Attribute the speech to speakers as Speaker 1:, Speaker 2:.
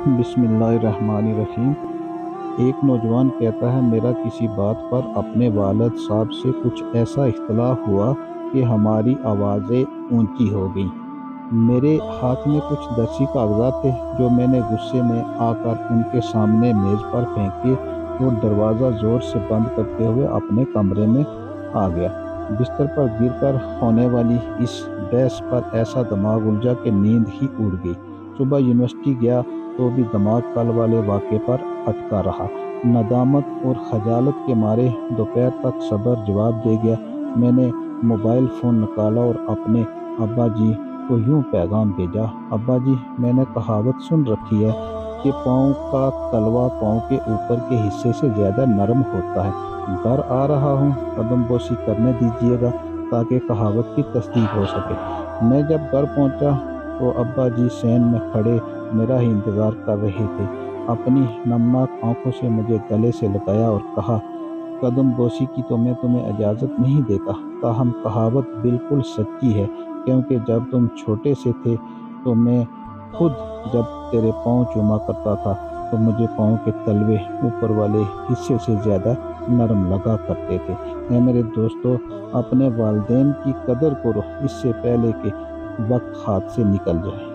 Speaker 1: बिस्मिल्लाहिर्रहमानिर्रहीम। एक नौजवान कहता है, मेरा किसी बात पर अपने वालिद साहब से कुछ ऐसा इख्तिलाफ हुआ कि हमारी आवाज़ें ऊंची हो गईं। मेरे हाथ में कुछ दरसी कागजात थे जो मैंने गुस्से में आकर उनके सामने मेज़ पर फेंके और दरवाज़ा ज़ोर से बंद करते हुए अपने कमरे में आ गया। बिस्तर पर गिरकर होने वाली इस बहस पर ऐसा दिमाग उलझा कि नींद ही उड़ गई। सुबह यूनिवर्सिटी गया तो भी दिमाग कल वाले वाक़े पर अटका रहा। नदामत और खजालत के मारे दोपहर तक सब्र जवाब दे गया। मैंने मोबाइल फ़ोन निकाला और अपने अब्बा जी को यूं पैगाम भेजा, अब्बा जी, मैंने कहावत सुन रखी है कि पाँव का तलवा पाँव के ऊपर के हिस्से से ज़्यादा नरम होता है। घर आ रहा हूँ, कदम बोसी करने दीजिएगा ताकि कहावत की तस्दीक हो सके। मैं जब घर पहुँचा तो अब्बा जी सैन में खड़े मेरा ही इंतज़ार कर रहे थे। अपनी नमनाक आंखों से मुझे गले से लगाया और कहा, कदम बोसी की तो मैं तुम्हें इजाज़त नहीं देता, ताहम कहावत बिल्कुल सच्ची है, क्योंकि जब तुम छोटे से थे तो मैं खुद जब तेरे पाँव चूमा करता था तो मुझे पाँव के तलवे ऊपर वाले हिस्से से ज़्यादा नरम लगा करते थे। मेरे दोस्तों, अपने वालिदैन की कदर करो, इससे पहले कि वक्त हाथ से निकल जाए।